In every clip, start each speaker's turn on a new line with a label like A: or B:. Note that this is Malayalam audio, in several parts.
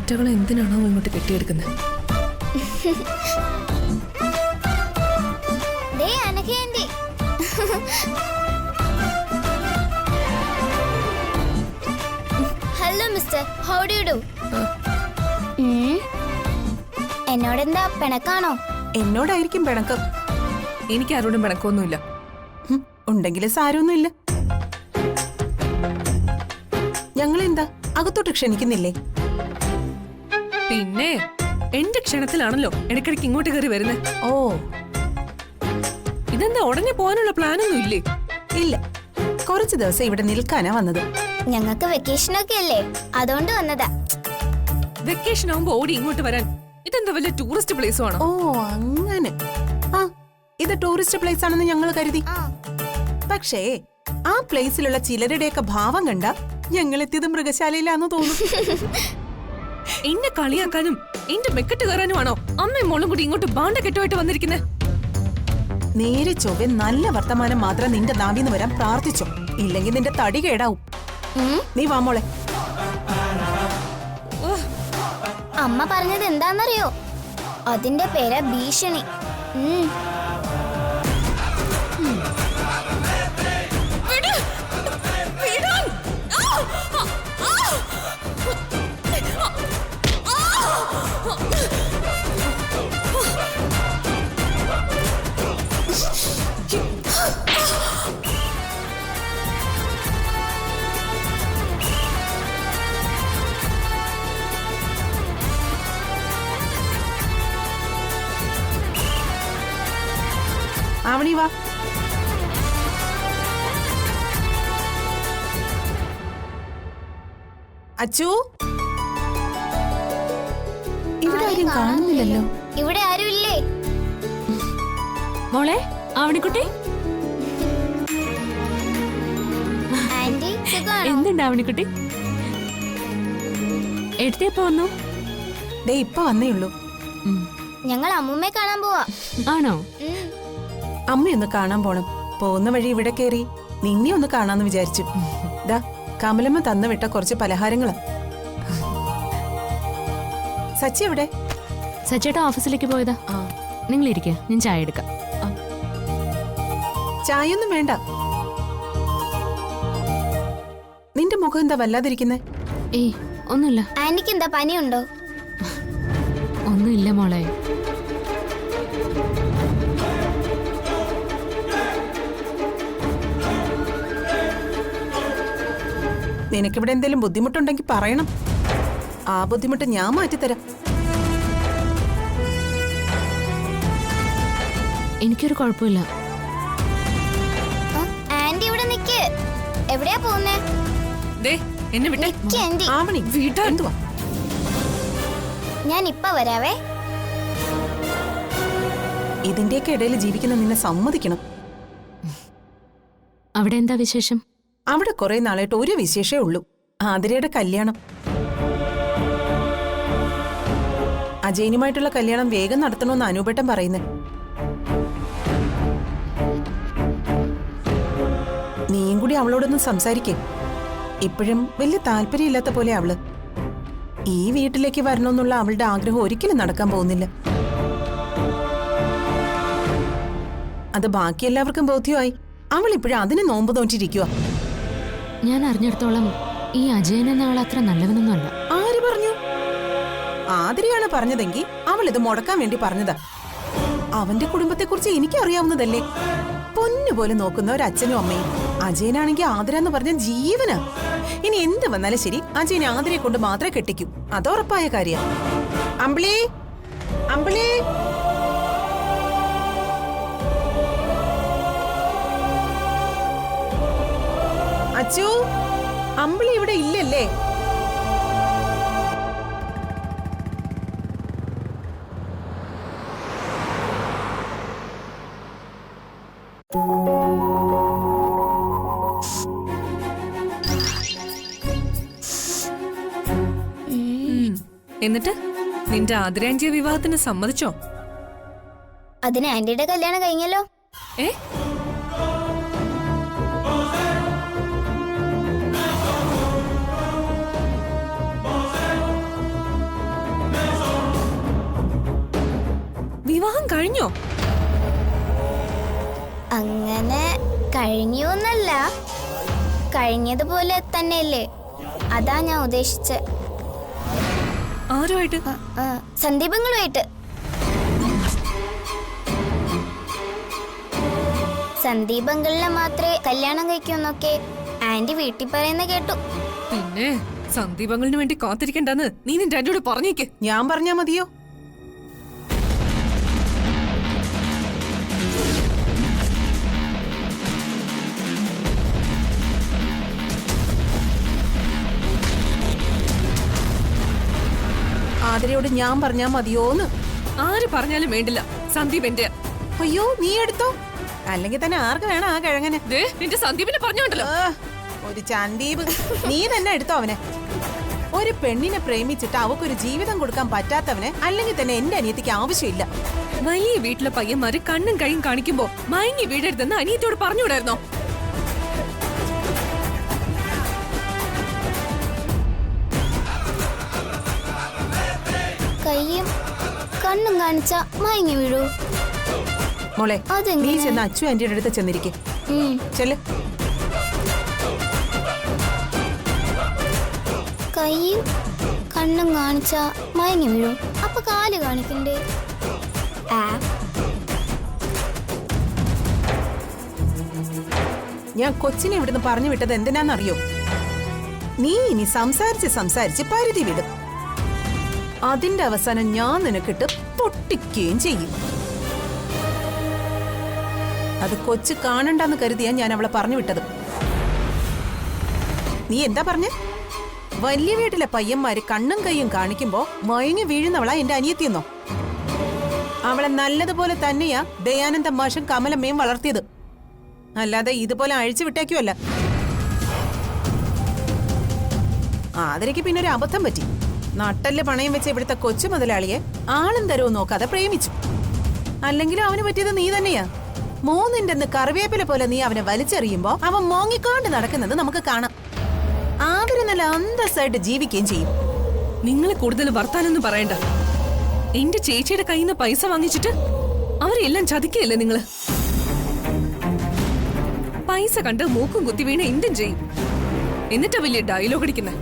A: ചെറ്റകളെ എന്തിനാണോ ഇങ്ങോട്ട് കെട്ടിയെടുക്കുന്നത്?
B: Hello mister, how do you do? എന്നോടെന്താ പിണക്കാണോ?
C: എന്നോടായിരിക്കും പിണക്കം.
A: എനിക്ക് ആരോടും പിണക്കൊന്നുമില്ല.
C: ഉണ്ടെങ്കിലും സാരമൊന്നുമില്ല. ഞങ്ങളെന്താ അകത്തോട്ട് ക്ഷണിക്കുന്നില്ലേ?
A: പിന്നെ എന്റെ ക്ഷണത്തിലാണല്ലോ ഇടയ്ക്കിടയ്ക്ക് ഇങ്ങോട്ട് കയറി വരുന്നത്.
C: ഓ,
A: ഇതെന്താ ഉടനെ പോകാനുള്ള പ്ലാനൊന്നും ഇല്ലേ?
C: ഇല്ല, കുറച്ച് ദിവസം ഇവിടെ നിൽക്കാനാ വന്നത്.
B: ഞങ്ങൾക്ക് വെക്കേഷനൊക്കെ അല്ലേ, അതുകൊണ്ട് വന്നതാ.
A: വെക്കേഷൻ ആവുമ്പോ ഓടി ഇങ്ങോട്ട് വരാൻ ഇതെന്താ വല്ല ടൂറിസ്റ്റ് പ്ലേസും ആണോ?
C: ഓ അങ്ങനെ. ആ, ഇത് ടൂറിസ്റ്റ് പ്ലേസ് ആണെന്ന് ഞങ്ങൾ കരുതി. പക്ഷേ ആ പ്ലേസിലുള്ള ചിലരുടെയൊക്കെ ഭാവം കണ്ട ഞങ്ങൾ എത്തിയത് മൃഗശാലയിലാന്ന് തോന്നുന്നു.
A: എന്നെ കളിയാക്കാനും എന്റെ മെക്കെട്ട് കയറാനുമാണോ അമ്മയും മോളും കൂടി ഇങ്ങോട്ട് ബാണ്ട കെട്ടുമായിട്ട് വന്നിരിക്കുന്നത്?
C: നേരെ ചൊവ്വെ നല്ല വർത്തമാനം മാത്രം നിന്റെ നാവിന്ന് വരാൻ പ്രാർത്ഥിച്ചോ, ഇല്ലെങ്കിൽ നിന്റെ തടി കേടാവും. നീ വാ മോളെ.
B: അമ്മ പറഞ്ഞത് എന്താന്നറിയോ? അതിന്റെ പേര് ഭീഷണി.
C: ആവണി വാ. അച്ചു, ഇവിടെ ആരും കാണുന്നില്ലല്ലോ.
B: ഇവിടെ ആരും ഇല്ലേ?
D: മോളെ ആവണിക്കുട്ടി,
B: ആന്റി സുഖാണോ?
D: എന്തുണ്ട് ആവണിക്കുട്ടി? എടുത്തേപ്പോ വന്നു?
C: ദേ ഇപ്പൊ വന്നേ ഉള്ളൂ.
B: ഞങ്ങൾ അമ്മൂമ്മയെ കാണാൻ പോവാ.
D: ആണോ?
C: അമ്മയൊന്ന് കാണാൻ പോണം. പോകുന്ന വഴി ഇവിടെ കേറി നിന്നെ ഒന്ന് കാണാന്ന് വിചാരിച്ചു. ദാ കമലമ്മ തന്നു വിട്ട കുറച്ച് പലഹാരങ്ങളാ. സച്ചി എവിടെ?
D: സച്ചേട്ട ഓഫീസിലേക്ക് പോയതാ. നിങ്ങൾ ഇരിക്കുക, ഞാൻ ചായ എടുക്കാം.
C: ചായയൊന്നും വേണ്ട. നിന്റെ മുഖം എന്താ വല്ലാതിരിക്കുന്നേ?
D: ഏയ് ഒന്നുമില്ല.
B: ആന്റിക്ക് എന്താ പനിയുണ്ടോ?
D: ഒന്നുമില്ല മോളെ.
C: നിനക്കിവിടെ എന്തെങ്കിലും ബുദ്ധിമുട്ടുണ്ടെങ്കിൽ പറയണം. ആ ബുദ്ധിമുട്ട് ഞാൻ മാറ്റിത്തരാം.
D: എനിക്കൊരു കുഴപ്പമില്ല.
B: ആന്റി ഇവിടെ നിക്ക്. എവിടെയാ പോകുന്നേ?
A: എന്നെ വിട്ടേ.
B: ആന്റി
C: ആവണി എന്തുവാ?
B: ഞാൻ ഇപ്പൊ വരാവേ.
C: ഇതിന്റെയൊക്കെ ഇടയിൽ ജീവിക്കുന്ന നിന്നെ സമ്മതിക്കണം.
D: അവിടെ എന്താ വിശേഷം?
C: അവിടെ കുറെ നാളായിട്ട് ഒരു വിശേഷേ ഉള്ളൂ. ആതിരയുടെ കല്യാണം. അജയനുമായിട്ടുള്ള കല്യാണം വേഗം നടത്തണമെന്ന് അനൂപേട്ടൻ പറയുന്നേ. നീയും കൂടി അവളോടൊന്നും സംസാരിക്കേ. ഇപ്പോഴും വലിയ താല്പര്യമില്ലാത്ത പോലെ അവള്. ഈ വീട്ടിലേക്ക് വരണമെന്നുള്ള അവളുടെ ആഗ്രഹം ഒരിക്കലും നടക്കാൻ പോകുന്നില്ല. അത് ബാക്കി എല്ലാവർക്കും ബോധ്യമായി. അവൾ ഇപ്പോഴും അതിന് നോമ്പ് നോറ്റിരിക്കുക.
D: ഞാൻ അറിഞ്ഞിടത്തോളം ഈ അജയൻ എന്ന ആൾ അത്ര നല്ലവനൊന്നുമല്ല.
C: ആര് പറഞ്ഞു? ആതിരയാണ് പറഞ്ഞതെങ്കിൽ അവൾ ഇത് മുടക്കാൻ വേണ്ടി പറഞ്ഞതാ. അവന്റെ കുടുംബത്തെക്കുറിച്ച് എനിക്ക് അറിയാവുന്നതല്ലേ. പൊന്നുപോലെ നോക്കുന്ന ഒരു അച്ഛനും അമ്മയും. അജയനാണെങ്കിൽ ആതിര എന്ന് പറഞ്ഞ ജീവനാ. ഇനി എന്ത് വന്നാലും ശരി, അജയനെ ആതിരയെ കൊണ്ട് മാത്രമേ കെട്ടിക്കൂ. അതുറപ്പായ കാര്യ. അമ്പിളി, അമ്പിളി, അച്ചു, അമ്പിളി ഇവിടെ ഇല്ലല്ലേ?
A: എന്നിട്ട് നിന്റെ ആതിരാഞ്ജിയ വിവാഹത്തിന് സമ്മതിച്ചോ?
B: അതിന് ആന്റിയുടെ കല്യാണം കഴിഞ്ഞല്ലോ.
A: ഏ കഴിഞ്ഞോ?
B: അങ്ങനെ കഴിഞ്ഞൊന്നല്ല, കഴിഞ്ഞതുപോലെ തന്നെയല്ലേ, അതാ ഞാൻ ഉദ്ദേശിച്ച.
A: ആരുമായിട്ട്?
B: സന്ദീപങ്ങളുമായിട്ട്. സന്ദീപങ്ങളിലെ മാത്രമേ കല്യാണം കഴിക്കൂന്നൊക്കെ ആന്റി വീട്ടിൽ പറയുന്ന കേട്ടു.
A: പിന്നെ സന്ദീപങ്ങളിന് വേണ്ടി കാത്തിരിക്കണ്ടെന്ന് നീ നിന്റെ ആന്റിയോട് പറഞ്ഞേക്ക്.
C: ഞാൻ പറഞ്ഞാ മതിയോ? ആതിരയോട് ഞാൻ പറഞ്ഞാ മതിയോന്ന്?
A: ആര് പറഞ്ഞാലും വേണ്ടില്ല, സന്ദീപ് എന്റെ.
C: അയ്യോ, നീ എടുത്തോ, അല്ലെങ്കിൽ തന്നെ ആർക്ക് വേണം ആ കിഴങ്ങനെ?
A: നിന്റെ സന്ദീപിനെ പറഞ്ഞോണ്ടല്ലോ.
C: ഒരു ചന്ദീപ്, നീ തന്നെ എടുത്തോ അവനെ. ഒരു പെണ്ണിനെ പ്രേമിച്ചിട്ട് അവക്കൊരു ജീവിതം കൊടുക്കാൻ പറ്റാത്തവനെ അല്ലെങ്കിൽ തന്നെ എന്റെ അനിയത്തിക്ക് ആവശ്യമില്ല.
A: വലിയ വീട്ടിലെ പയ്യന്മാര് കണ്ണും കൈയും കാണിക്കുമ്പോ മയങ്ങി വീടരുതെന്ന് അനിയത്തോട് പറഞ്ഞുകൂടായിരുന്നോ?
B: കയ്യും കണ്ണും കാണിച്ച മയങ്ങി വീഴൂ.
C: മോളെ, നീ
B: അതെങ്ങനെ?
C: ചെന്ന് അച്ചു ആന്റിയുടെ അടുത്ത് ചെന്നിരിക്കെ. ചെല്ല്.
B: കയ്യും കണ്ണും കാണിച്ച മയങ്ങി വീഴും, അപ്പൊ കാല് കാണിക്കണ്ടേ?
C: ഞാൻ കൊച്ചിനെ ഇവിടുന്ന് പറഞ്ഞു വിട്ടത് എന്തിനാന്നറിയോ? നീ ഇനി സംസാരിച്ച് സംസാരിച്ച് പരിധി വിടും. അതിന്റെ അവസാനം ഞാൻ നിനക്കിട്ട് പൊട്ടിക്കുകയും ചെയ്യും. അത് കൊച്ചു കാണണ്ടെന്ന് കരുതിയാ ഞാൻ അവളെ പറഞ്ഞു വിട്ടത്. നീ എന്താ പറഞ്ഞേ? വലിയ വീട്ടിലെ പയ്യന്മാര് കണ്ണും കൈയും കാണിക്കുമ്പോ മയങ്ങി വീഴുന്നവളാ എന്റെ അനിയത്തിയെന്നോ? അവളെ നല്ലതുപോലെ തന്നെയാ ദയാനന്ദ മാഷും കമലമ്മയും വളർത്തിയത്, അല്ലാതെ ഇതുപോലെ അഴിച്ചു വിട്ടേക്കുമല്ല. ആതിരയ്ക്ക് പിന്നെ ഒരു അബദ്ധം പറ്റി. നട്ടല് പണയം വെച്ച ഇവിടുത്തെ കൊച്ചു മുതലാളിയെ ആളും തരവും നോക്കാതെ പ്രേമിച്ചു. അല്ലെങ്കിലും അവന് പറ്റിയത് നീ തന്നെയാ. മൂന്നിന്റെ കറിവേപ്പില പോലെ നീ അവനെ വലിച്ചെറിയുമ്പോ അവൻ മോങ്ങിക്കൊണ്ട് നടക്കുന്നത് നമുക്ക് കാണാം. ആതിര നല്ല അന്തസ്സായിട്ട് ജീവിക്കുകയും ചെയ്യും.
A: നിങ്ങൾ കൂടുതൽ വർത്താനൊന്നും പറയണ്ട. എന്റെ ചേച്ചിയുടെ കയ്യിൽ നിന്ന് പൈസ വാങ്ങിച്ചിട്ട് അവരെല്ലാം ചതിക്കുകയല്ലേ നിങ്ങള്? പൈസ കണ്ട് മൂക്കും കുത്തി വീണ എന്തും ചെയ്യും, എന്നിട്ടാ വലിയ ഡയലോഗ് അടിക്കുന്നേ.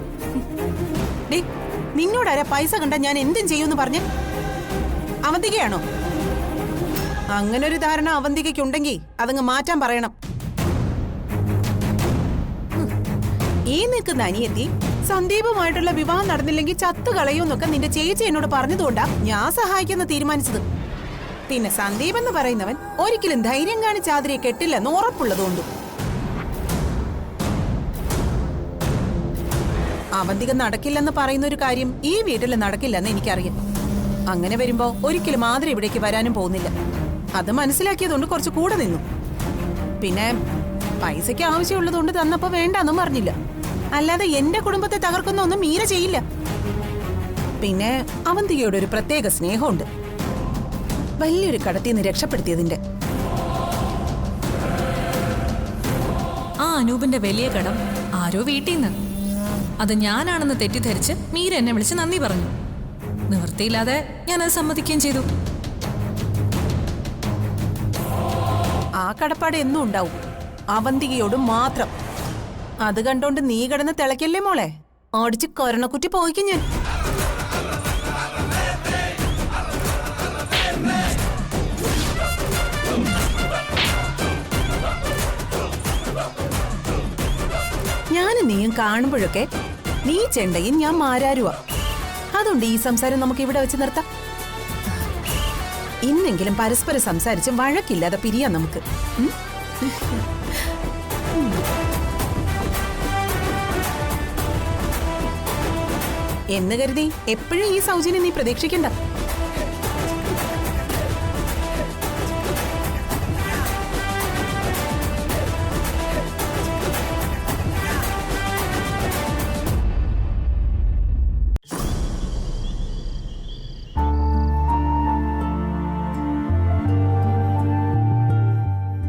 C: നിന്നോടാരാ പൈസ കണ്ട ഞാൻ എന്തും ചെയ്യുമെന്ന് പറഞ്ഞ്? അവന്തികയാണോ? അങ്ങനൊരു ധാരണ അവന്തികയ്ക്കുണ്ടെങ്കിൽ അതങ്ങ് മാറ്റാൻ പറയണം. ഈ നിൽക്കുന്ന അനിയത്തി സന്ദീപുമായിട്ടുള്ള വിവാഹം നടന്നില്ലെങ്കിൽ ചത്തു കളയൂന്നൊക്കെ നിന്റെ ചേച്ചി എന്നോട് പറഞ്ഞതുകൊണ്ടാ ഞാൻ സഹായിക്കുന്ന തീരുമാനിച്ചത്. പിന്നെ സന്ദീപ് എന്ന് പറയുന്നവൻ ഒരിക്കലും ധൈര്യം കാണിച്ച് ആതിരയെ കെട്ടില്ലെന്ന് ഉറപ്പുള്ളതുകൊണ്ടും. അവന്തിക നടക്കില്ലെന്ന് പറയുന്ന ഒരു കാര്യം ഈ വീട്ടിൽ നടക്കില്ലെന്ന് എനിക്കറിയാം. അങ്ങനെ വരുമ്പോ ഒരിക്കലും ആതിര ഇവിടേക്ക് വരാനും പോകുന്നില്ല. അത് മനസ്സിലാക്കിയതുകൊണ്ട് കുറച്ച് കൂടെ നിന്നു. പിന്നെ പൈസയ്ക്ക് ആവശ്യമുള്ളതുകൊണ്ട് തന്നപ്പോ വേണ്ടെന്നും പറഞ്ഞില്ല. അല്ലാതെ എന്റെ കുടുംബത്തെ തകർക്കുന്ന ഒന്നും മീര ചെയ്യില്ല. പിന്നെ അവന്തികയോട് ഒരു പ്രത്യേക സ്നേഹമുണ്ട്, വലിയൊരു കടത്തിന്ന് രക്ഷപ്പെടുത്തിയതിന്റെ.
E: ആ അനൂപിന്റെ വലിയ കടം ആരോ വീട്ടിൽ നിന്ന്, അത് ഞാനാണെന്ന് തെറ്റിദ്ധരിച്ച് മീര എന്നെ വിളിച്ച് നന്ദി പറഞ്ഞു. നിവൃത്തിയില്ലാതെ ഞാനത് സമ്മതിക്കുകയും ചെയ്തു.
C: ആ കടപ്പാട് എന്നും ഉണ്ടാവും, അവന്തികയോട് മാത്രം. അത് കണ്ടോണ്ട് നീ കിടന്ന് തിളക്കല്ലേ മോളെ, ഓടിച്ച് കൊരണക്കുറ്റി പോയിക്കും ഞാൻ. ഞാനും നീയും കാണുമ്പോഴൊക്കെ നീ ചെണ്ടയും ഞാൻ മാരാരുവാ. അതുകൊണ്ട് ഈ സംസാരം നമുക്ക് ഇവിടെ വെച്ച് നിർത്താം. ഇന്നെങ്കിലും പരസ്പരം സംസാരിച്ച് വഴക്കില്ലാതെ പിരിയാം നമുക്ക്. എന്ന് കരുതി എപ്പോഴും ഈ സൗജന്യം നീ പ്രതീക്ഷിക്കണ്ട.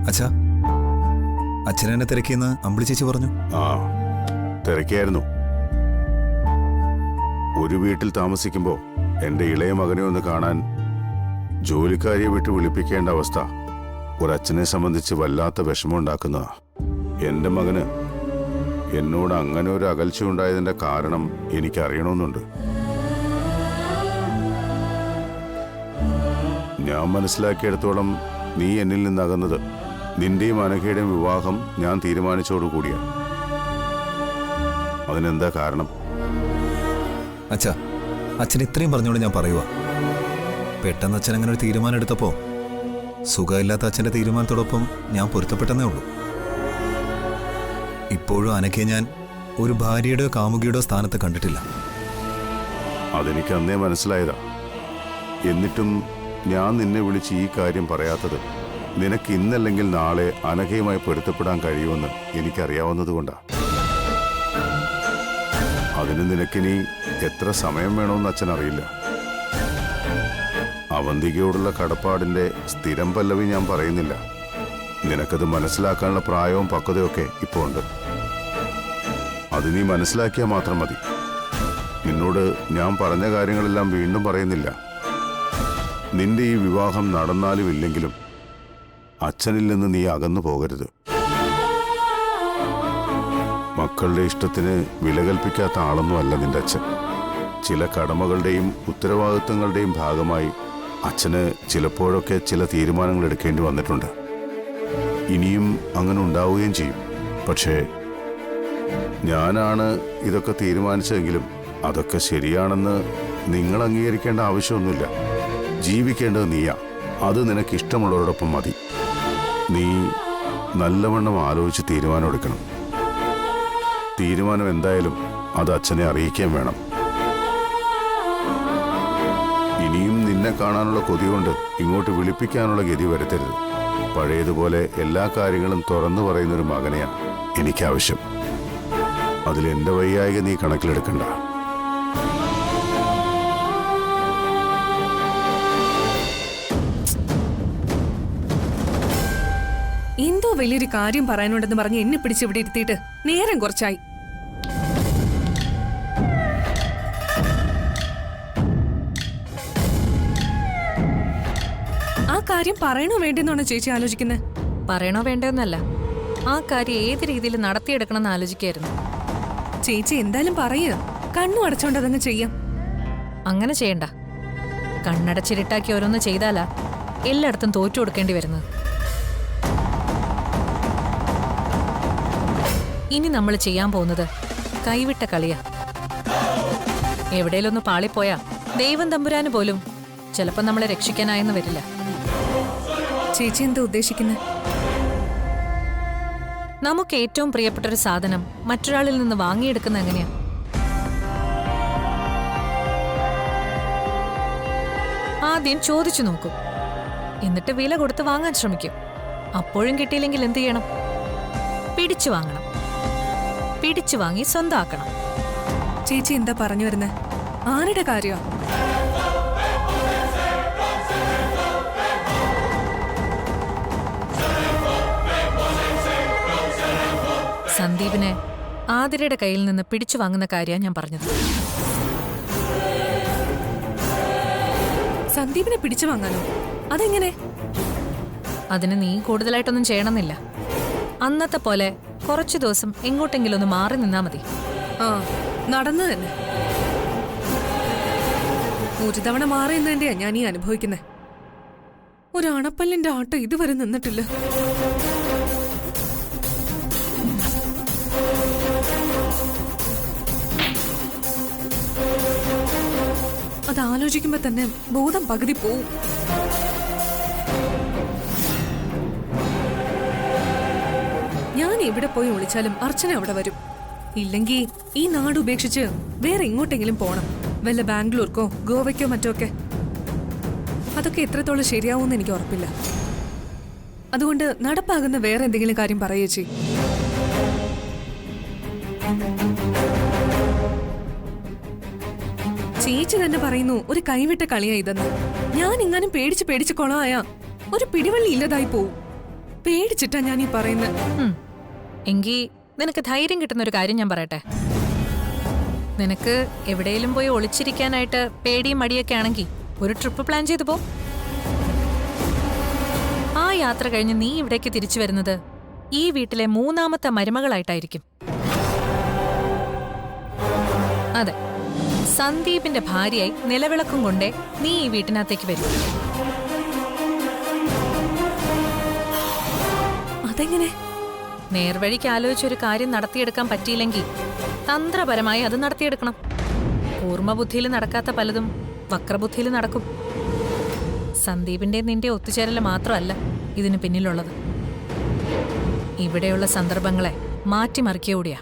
F: അച്ഛാ, അച്ഛനെന്നെ തിരക്കിയെന്ന് അമ്പിളി ചേച്ചി പറഞ്ഞു.
G: ആ, തിരക്കിയായിരുന്നു. ഒരു വീട്ടിൽ താമസിക്കുമ്പോ എന്റെ ഇളയ മകനെ ഒന്ന് കാണാൻ ജോലിക്കാരിയെ വിട്ട് വിളിപ്പിക്കേണ്ട അവസ്ഥ ഒരച്ഛനെ സംബന്ധിച്ച് വല്ലാത്ത വിഷമമുണ്ടാക്കുന്നതാ. എന്റെ മകന് എന്നോട് അങ്ങനെ ഒരു അകൽച്ച ഉണ്ടായതിന്റെ കാരണം എനിക്കറിയണമെന്നുണ്ട്. ഞാൻ മനസ്സിലാക്കിയെടുത്തോളം നീ എന്നിൽ നിന്നകന്നത് നിന്റെയും അനഘയുടെയും വിവാഹം ഞാൻ തീരുമാനിച്ചോടുകൂടിയാണ്. അതിനെന്താ കാരണം?
F: അച്ഛാ, അച്ഛൻ ഇത്രയും പറഞ്ഞോണ്ട് ഞാൻ പറയുക. പെട്ടെന്ന് അച്ഛൻ അങ്ങനെ ഒരു തീരുമാനം എടുത്തപ്പോൾ സുഖമില്ലാത്ത അച്ഛൻ്റെ തീരുമാനത്തോടൊപ്പം ഞാൻ പൊരുത്തപ്പെട്ടെന്നേ ഉള്ളൂ. ഇപ്പോഴും അനഘയെ ഞാൻ ഒരു ഭാര്യയുടെയോ കാമുകിയുടെയോ സ്ഥാനത്ത് കണ്ടിട്ടില്ല.
G: അതെനിക്ക് അന്നേ മനസ്സിലായതാ. എന്നിട്ടും ഞാൻ നിന്നെ വിളിച്ച് ഈ കാര്യം പറയാത്തത് നിനക്ക് ഇന്നല്ലെങ്കിൽ നാളെ അനഘയുമായി പൊരുത്തപ്പെടാൻ കഴിയുമെന്ന് എനിക്കറിയാവുന്നതുകൊണ്ടാ. അതിന് നിനക്കിനി എത്ര സമയം വേണമെന്ന് അച്ഛൻ അറിയില്ല. അവന്തികയോടുള്ള കടപ്പാടിന്റെ സ്ഥിരം പല്ലവി ഞാൻ പറയുന്നില്ല. നിനക്കത് മനസ്സിലാക്കാനുള്ള പ്രായവും പക്വതയൊക്കെ ഇപ്പോൾ ഉണ്ട്. അത് നീ മനസ്സിലാക്കിയാൽ മാത്രം മതി. നിന്നോട് ഞാൻ പറഞ്ഞ കാര്യങ്ങളെല്ലാം വീണ്ടും പറയുന്നില്ല. നിന്റെ ഈ വിവാഹം നടന്നാലും ഇല്ലെങ്കിലും അച്ഛനിൽ നിന്ന് നീ അകന്നു പോകരുത്. മക്കളുടെ ഇഷ്ടത്തിന് വില കൽപ്പിക്കാത്ത ആളൊന്നും അല്ല നിന്റെ അച്ഛൻ. ചില കടമകളുടെയും ഉത്തരവാദിത്വങ്ങളുടെയും ഭാഗമായി അച്ഛന് ചിലപ്പോഴൊക്കെ ചില തീരുമാനങ്ങൾ എടുക്കേണ്ടി വന്നിട്ടുണ്ട്. ഇനിയും അങ്ങനെ ഉണ്ടാവുകയും ചെയ്യും. പക്ഷേ ഞാനാണ് ഇതൊക്കെ തീരുമാനിച്ചതെങ്കിലും അതൊക്കെ ശരിയാണെന്ന് നിങ്ങൾ അംഗീകരിക്കേണ്ട ആവശ്യമൊന്നുമില്ല. ജീവിക്കേണ്ടത് നീയാ. അത് നിനക്ക് ഇഷ്ടമുള്ളവരോടൊപ്പം മതി. നീ നല്ലവണ്ണം ആലോചിച്ച് തീരുമാനമെടുക്കണം. തീരുമാനം എന്തായാലും അത് അച്ഛനെ അറിയിക്കാൻ വേണം. ഇനിയും നിന്നെ കാണാനുള്ള കൊതി കൊണ്ട് ഇങ്ങോട്ട് വിളിപ്പിക്കാനുള്ള ഗതി വരുത്തരുത്. പഴയതുപോലെ എല്ലാ കാര്യങ്ങളും തുറന്നു പറയുന്നൊരു മകനെയാണ് എനിക്കാവശ്യം. അതിലെന്റെ വയ്യായിക നീ കണക്കിലെടുക്കണ്ട.
A: എന്തോ വലിയൊരു കാര്യം പറയാനുണ്ടെന്ന് പറഞ്ഞ് എന്നെ പിടിച്ച് ഇവിടെ ഇരുത്തിയിട്ട് നേരം കുറച്ചായി. ആ കാര്യം പറയണോ വേണ്ടെന്നാണ് ചേച്ചി ആലോചിക്കുന്നത്?
E: പറയണോ വേണ്ടോന്നല്ല, ആ കാര്യം ഏത് രീതിയിൽ നടത്തിയെടുക്കണമെന്ന് ആലോചിക്കായിരുന്നു.
A: ചേച്ചി എന്തായാലും പറയുക. കണ്ണു അടച്ചോണ്ട് അതങ്ങ് ചെയ്യാം.
E: അങ്ങനെ ചെയ്യണ്ട. കണ്ണടച്ചിരിട്ടാക്കി ഓരോന്ന് ചെയ്താലാ എല്ലായിടത്തും തോറ്റു കൊടുക്കേണ്ടി വരുന്നത്. ഇനി നമ്മൾ ചെയ്യാൻ പോകുന്നത് കൈവിട്ട കളിയാ. എവിടെയൊന്ന് പാളിപ്പോയാ ദൈവം തമ്പുരാന് പോലും ചിലപ്പോൾ നമ്മളെ രക്ഷിക്കാനായെന്ന് വരില്ല.
A: ചേച്ചി എന്താ ഉദ്ദേശിക്കുന്നത്?
E: നമുക്ക് ഏറ്റവും പ്രിയപ്പെട്ട ഒരു സാധനം മറ്റൊരാളിൽ നിന്ന് വാങ്ങിയെടുക്കുന്ന എങ്ങനെയാ? ആദ്യം ചോദിച്ചു നോക്കും, എന്നിട്ട് വില കൊടുത്ത് വാങ്ങാൻ ശ്രമിക്കും. അപ്പോഴും കിട്ടിയില്ലെങ്കിൽ എന്ത് ചെയ്യണം? പിടിച്ചു വാങ്ങണം. പിടിച്ചു വാങ്ങി സ്വന്തമാക്കണം.
A: ചേച്ചി എന്താ പറഞ്ഞു വരുന്നത്? ആരുടെ കാര്യമാ?
E: സന്ദീപിനെ ആതിരയുടെ കയ്യിൽ നിന്ന് പിടിച്ചു വാങ്ങുന്ന കാര്യമാണ് ഞാൻ പറഞ്ഞത്.
A: സന്ദീപിനെ പിടിച്ചു വാങ്ങാനോ? അതെങ്ങനെ?
E: അതിന് നീ കൂടുതലായിട്ടൊന്നും ചെയ്യണമെന്നില്ല. അന്നത്തെ പോലെ കുറച്ചു ദിവസം എങ്ങോട്ടെങ്കിലും ഒന്ന് മാറി നിന്നാ മതി.
A: ആ, നടന്നു തന്നെ. ഒരു തവണ മാറി എന്നതിന്റെയാ ഞാൻ ഈ അനുഭവിക്കുന്നത്. ഒരു അണപ്പല്ലിന്റെ ആട്ടം ഇതുവരെ നിന്നിട്ടില്ല. അത് ആലോചിക്കുമ്പോ തന്നെ ബോധം പകുതി പോവും. ഞാൻ എവിടെ പോയി ഒളിച്ചാലും അർച്ചന അവിടെ വരും. ഇല്ലെങ്കിൽ ഈ നാട് ഉപേക്ഷിച്ച് വേറെ എങ്ങോട്ടെങ്കിലും പോണം. വല്ല ബാംഗ്ലൂർക്കോ ഗോവയ്ക്കോ മറ്റോ ഒക്കെ. അതൊക്കെ എത്രത്തോളം ശരിയാവുമെന്ന് എനിക്ക് ഉറപ്പില്ല. അതുകൊണ്ട് നടപ്പാകുന്ന വേറെ എന്തെങ്കിലും കാര്യം പറയേ ചെയ്. ചേച്ചി തന്നെ പറയുന്നു ഒരു കൈവിട്ട കളിയാ ഇതെന്ന്. ഞാൻ ഇങ്ങാനും പേടിച്ച് കൊളമായാ ഒരു പിടിവള്ളി ഇല്ലതായി പോവും. പേടിച്ചിട്ടാ ഞാൻ ഈ പറയുന്നത്.
E: എങ്കി നിനക്ക് ധൈര്യം കിട്ടുന്ന ഒരു കാര്യം ഞാൻ പറയട്ടെ. നിനക്ക് എവിടെയെങ്കിലും പോയി ഒളിച്ചിരിക്കാനായിട്ട് പേടിയും മടിയൊക്കെ ആണെങ്കിൽ ഒരു ട്രിപ്പ് പ്ലാൻ ചെയ്തു പോ. യാത്ര കഴിഞ്ഞ് നീ ഇവിടേക്ക് തിരിച്ചു വരുന്നത് ഈ വീട്ടിലെ 3ാമത്തെ മരുമകളായിട്ടായിരിക്കും. അതെ, സന്ദീപിന്റെ ഭാര്യയായി നിലവിളക്കും കൊണ്ടേ നീ ഈ വീട്ടിനകത്തേക്ക് വരും.
A: അതെങ്ങനെ?
E: നേർവഴിക്ക് ആലോചിച്ചൊരു കാര്യം നടത്തിയെടുക്കാൻ പറ്റിയില്ലെങ്കിൽ തന്ത്രപരമായി അത് നടത്തിയെടുക്കണം. കൂർമ്മബുദ്ധിയിൽ നടക്കാത്ത പലതും വക്രബുദ്ധിയിൽ നടക്കും. സന്ദീപിന്റെ നിന്റെ ഒത്തുചേരൽ മാത്രമല്ല ഇതിന് പിന്നിലുള്ളത്. ഇവിടെയുള്ള സന്ദർഭങ്ങളെ മാറ്റിമറിക്കൂടിയാ.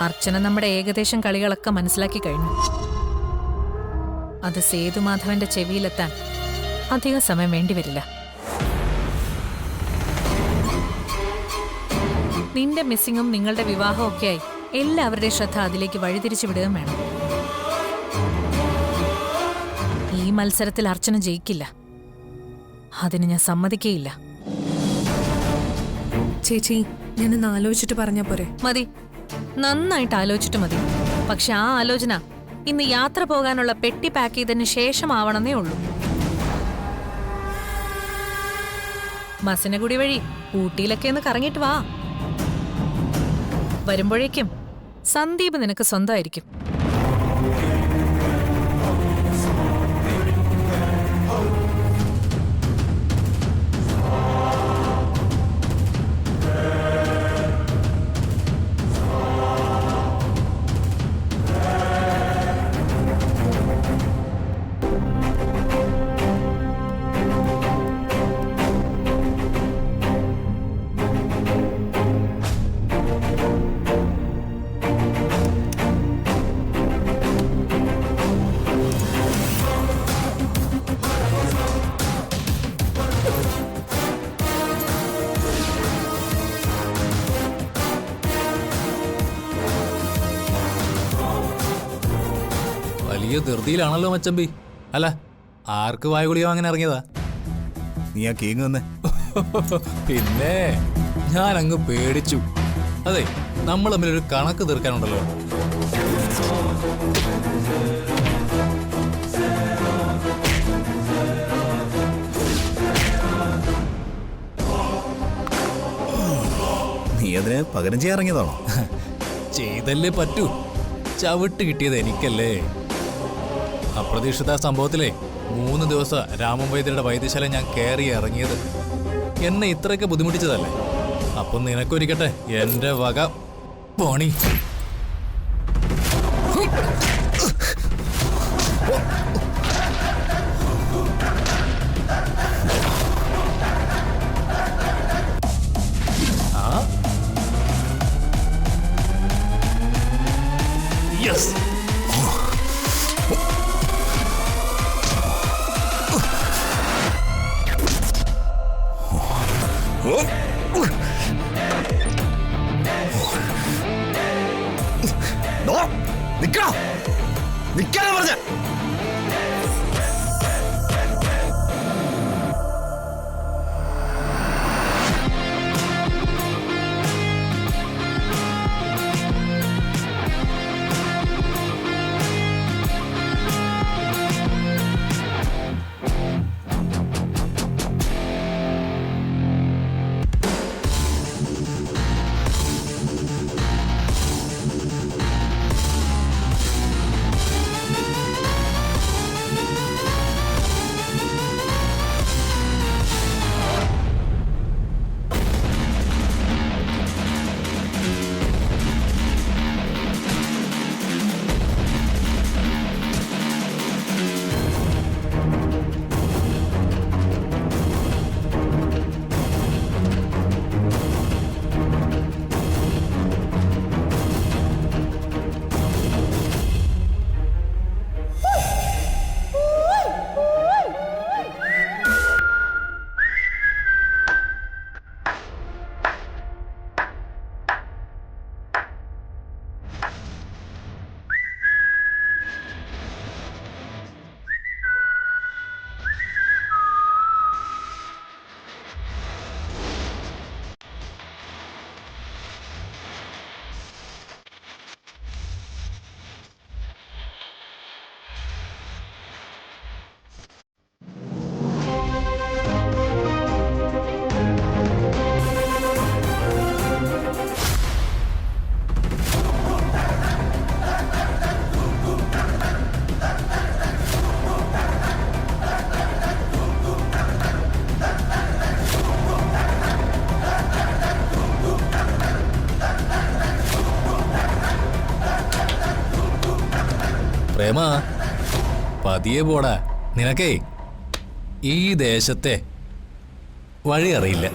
E: അർച്ചന നമ്മുടെ ഏകദേശം കളികളൊക്കെ മനസ്സിലാക്കി കഴിഞ്ഞു. അത് സേതുമാധവന്റെ ചെവിയിലെത്താൻ അധിക സമയം വേണ്ടിവരില്ല. നിന്റെ മിസ്സിങ്ങും നിങ്ങളുടെ വിവാഹവും ഒക്കെയായി എല്ലാവരുടെയും ശ്രദ്ധ അതിലേക്ക് വഴിതിരിച്ചു വിടുകയും വേണം. ഈ മത്സരത്തിൽ അർച്ചന ജയിക്കില്ല. അതിന് ഞാൻ സമ്മതിക്കേയില്ല.
A: ചേച്ചി, ഞാനൊന്ന് ആലോചിച്ചിട്ട് പറഞ്ഞാ പോരെ?
E: മതി, നന്നായിട്ട് ആലോചിച്ചിട്ട് മതി. പക്ഷെ ആ ആലോചന ഇന്ന് യാത്ര പോകാനുള്ള പെട്ടി പാക്ക് ചെയ്തതിന് ശേഷമാവണമെന്നേ ഉള്ളൂ. മസനഗുഡി വഴി ഊട്ടിയിലൊക്കെ ഒന്ന് കറങ്ങിയിട്ട് വാ. വരുമ്പോഴേക്കും സന്ദീപ് നിനക്ക് സ്വന്തമായിരിക്കും.
H: വലിയ ധൃതിയിലാണല്ലോ മച്ചമ്പി. അല്ല, ആർക്ക് വായുകുളിയോ അങ്ങനെ ഇറങ്ങിയതാ?
F: നീ ആ കേങ്ങ് തന്നെ.
H: പിന്നെ ഞാൻ അങ്ങ് പേടിച്ചു. അതെ, നമ്മൾ തമ്മിലൊരു കണക്ക് തീർക്കാനുണ്ടല്ലോ.
F: നീ അതിന് പകരം ചെയ്യാൻ ഇറങ്ങിയതാണോ?
H: ചെയ്തല്ലേ പറ്റൂ. ചവിട്ട് കിട്ടിയത് എനിക്കല്ലേ. അപ്രതീക്ഷിത സംഭവത്തിലെ 3 ദിവസം രാമൻ വൈദ്യരുടെ വൈദ്യശാല ഞാൻ കയറി ഇറങ്ങിയത് എന്നെ ഇത്രയൊക്കെ ബുദ്ധിമുട്ടിച്ചതല്ലേ. അപ്പം നിനക്കൊരിക്കട്ടെ എന്റെ വക പോണി. യെസ്,
F: നിക്കാനാ പറഞ്ഞ.
H: പ്രേമ പതിയെ പോടാ. നിനക്കേ ഈ ദേശത്തെ വഴി അറിയില്ല.